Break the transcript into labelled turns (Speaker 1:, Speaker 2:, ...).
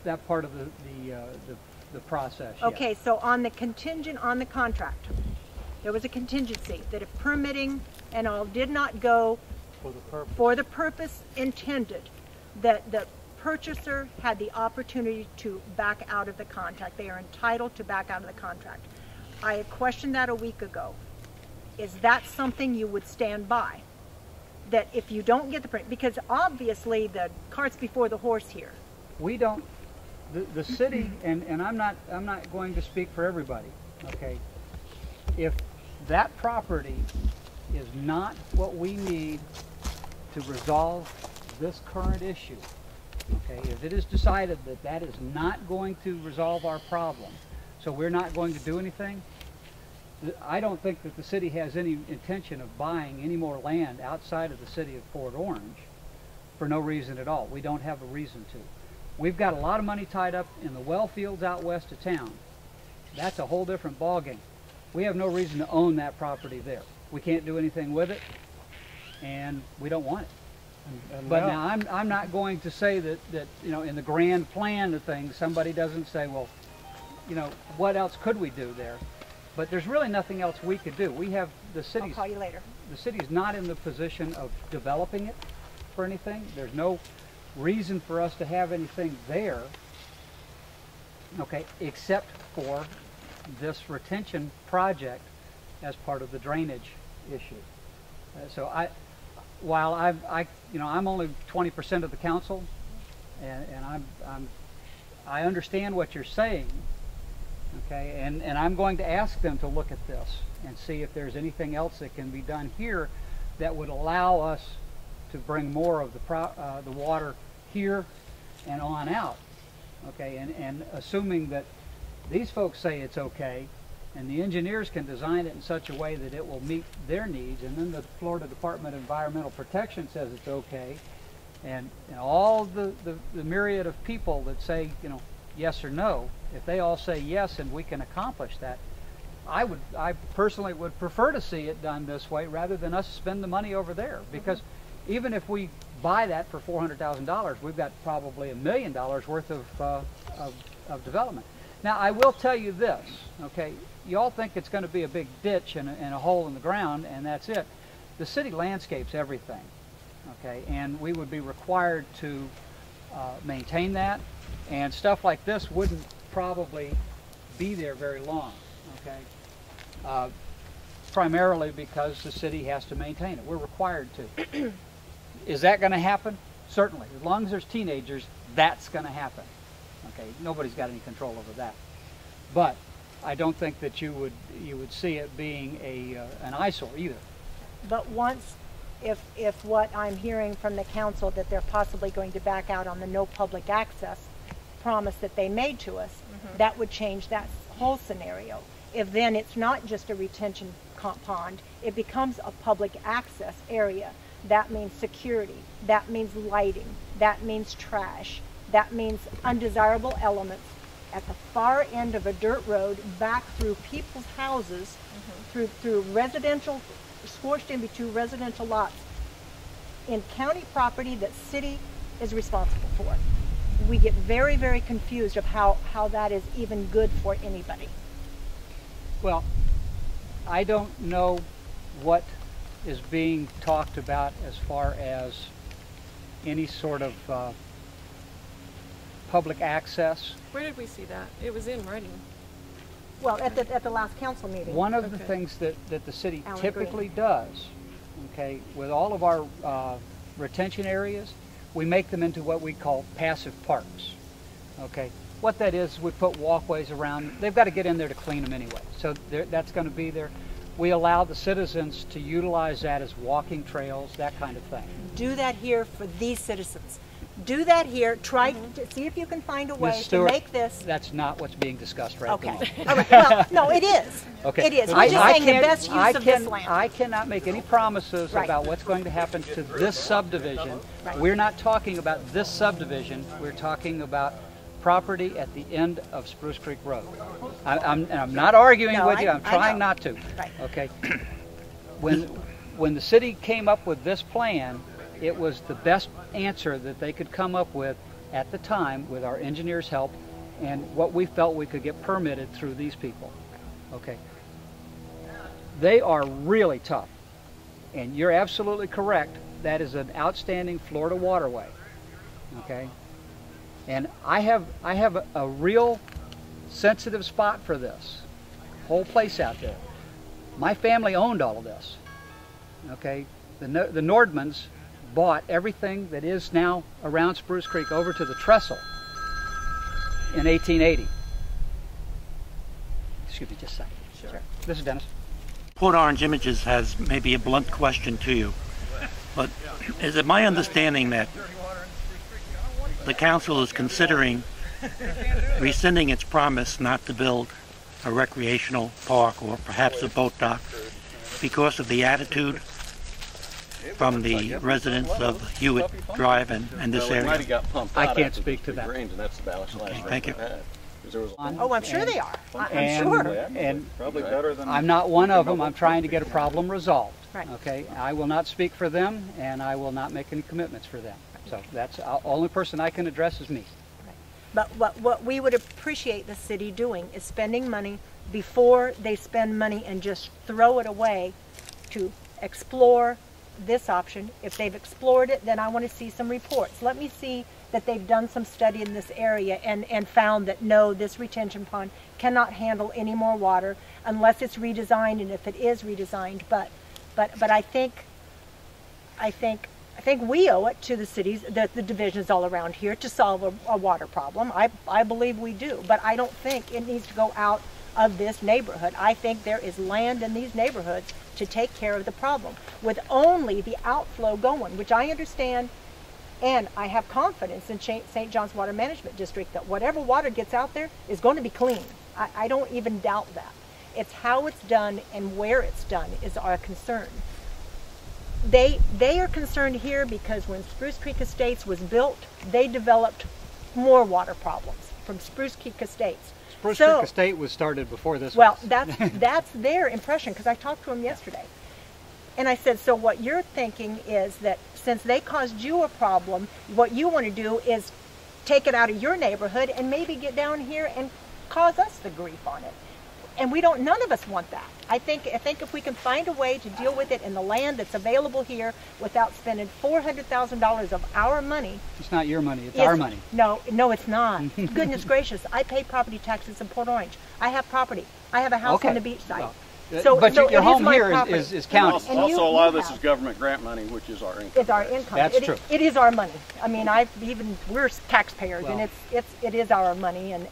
Speaker 1: that part of the process.
Speaker 2: Okay,
Speaker 1: yes.
Speaker 2: so on the contingent on the contract, there was a contingency that if permitting and all did not go for the purpose intended, that the purchaser had the opportunity to back out of the contract. They are entitled to back out of the contract. I had questioned that a week ago. Is that something you would stand by? That if you don't get the permit, because obviously the cart's before the horse here.
Speaker 1: We don't, the city, and I'm not going to speak for everybody, okay? If that property is not what we need to resolve this current issue, okay, if it is decided that that is not going to resolve our problem, so we're not going to do anything, I don't think that the city has any intention of buying any more land outside of the city of Port Orange for no reason at all. We don't have a reason to. We've got a lot of money tied up in the well fields out west of town. That's a whole different ballgame. We have no reason to own that property there. We can't do anything with it, and we don't want it. But now I'm not going to say that you know, in the grand plan of things, somebody doesn't say, well, you know, what else could we do there? But there's really nothing else we could do. We have the city's.
Speaker 2: I'll call you later.
Speaker 1: The city's not in the position of developing it for anything. There's no reason for us to have anything there, okay, except for this retention project as part of the drainage issue. So while I'm only 20% of the council, and I understand what you're saying, okay, and I'm going to ask them to look at this and see if there's anything else that can be done here that would allow us to bring more of the water here and on out, okay, and assuming that these folks say it's okay, and the engineers can design it in such a way that it will meet their needs, and then the Florida Department of Environmental Protection says it's okay, and all the myriad of people that say, you know, yes or no, if they all say yes and we can accomplish that, I personally would prefer to see it done this way rather than us spend the money over there, because even if we buy that for $400,000, we've got probably $1 million worth of development. Now, I will tell you this, okay, you all think it's going to be a big ditch and a hole in the ground, and that's it. The city landscapes everything, okay, and we would be required to maintain that, and stuff like this wouldn't probably be there very long, okay, primarily because the city has to maintain it. We're required to. Is that going to happen? Certainly. As long as there's teenagers, that's going to happen. Okay, nobody's got any control over that. But I don't think that you would see it being an eyesore either.
Speaker 2: But once, if what I'm hearing from the council that they're possibly going to back out on the no public access promise that they made to us, that would change that whole scenario. If then it's not just a retention pond, it becomes a public access area. That means security, that means lighting, that means trash, that means undesirable elements at the far end of a dirt road back through people's houses, through residential, squashed in between residential lots in county property that city is responsible for. We get very, very confused of how that is even good for anybody.
Speaker 1: Well, I don't know what is being talked about as far as any sort of public access.
Speaker 3: Where did we see that? It was in writing.
Speaker 2: Well, at the last council meeting.
Speaker 1: One of the things that the city typically does, okay, with all of our retention areas, we make them into what we call passive parks, okay. What that is, we put walkways around. They've got to get in there to clean them anyway, so that's going to be there. We allow the citizens to utilize that as walking trails, that kind of thing.
Speaker 2: Do that here for these citizens. Do that here. Try to see if you can find a way
Speaker 1: Ms. Stewart,
Speaker 2: to make this.
Speaker 1: That's not what's being discussed right now.
Speaker 2: Okay. All right. Well, no, it is.
Speaker 1: Okay.
Speaker 2: It is. We're just saying the best use of this land.
Speaker 1: I cannot make any promises about what's going to happen to this subdivision.
Speaker 2: Right.
Speaker 1: We're not talking about this subdivision. We're talking about property at the end of Spruce Creek Road. I'm not arguing with you. I'm trying not to.
Speaker 2: Right.
Speaker 1: Okay. When the city came up with this plan, it was the best answer that they could come up with at the time with our engineer's help and what we felt we could get permitted through these people. Okay. They are really tough. And you're absolutely correct. That is an outstanding Florida waterway. Okay. And I have a real sensitive spot for this whole place out there. My family owned all of this. Okay. The Nordmans bought everything that is now around Spruce Creek over to the trestle in 1880. Excuse me just a second. Sure. This is Dennis.
Speaker 4: Port Orange Images has maybe a blunt question to you, but is it my understanding that the council is considering rescinding its promise not to build a recreational park or perhaps a boat dock because of the attitude from the residents of Hewitt Drive and this area?
Speaker 1: I can't speak to that.
Speaker 4: Okay, thank you.
Speaker 2: Oh, I'm sure they are. I'm sure.
Speaker 1: And I'm not one of them. I'm trying to get a problem resolved.
Speaker 2: Right.
Speaker 1: Okay. I will not speak for them, and I will not make any commitments for them. So that's the only person I can address is me.
Speaker 2: But what we would appreciate the city doing is spending money before they spend money and just throw it away to explore this option. If they've explored it, then I want to see some reports. Let me see that they've done some study in this area and found that no, this retention pond cannot handle any more water unless it's redesigned, and if it is redesigned. But I think we owe it to the cities, the divisions all around here, to solve a water problem. I believe we do, but I don't think it needs to go out of this neighborhood. I think there is land in these neighborhoods to take care of the problem, with only the outflow going, which I understand, and I have confidence in St. John's Water Management District that whatever water gets out there is going to be clean. I don't even doubt that. It's how it's done and where it's done is our concern. They are concerned here because when Spruce Creek Estates was built, they developed more water problems from Spruce Creek Estates.
Speaker 1: Spruce Creek Estate was started before this.
Speaker 2: Well,
Speaker 1: was.
Speaker 2: that's their impression, because I talked to them yesterday. And I said, so what you're thinking is that since they caused you a problem, what you want to do is take it out of your neighborhood and maybe get down here and cause us the grief on it. And we don't, none of us want that. I think if we can find a way to deal with it in the land that's available here without spending $400,000 of our money.
Speaker 1: It's not your money, it's our money.
Speaker 2: No, it's not. Goodness gracious, I pay property taxes in Port Orange. I have property. I have a house on the beach side.
Speaker 1: Well,
Speaker 2: so
Speaker 1: your home here is county.
Speaker 5: Also, a lot of this is government grant money, which is our income.
Speaker 2: It's our income.
Speaker 1: That's true.
Speaker 2: It is our money. I mean, we're taxpayers, and it is our money. And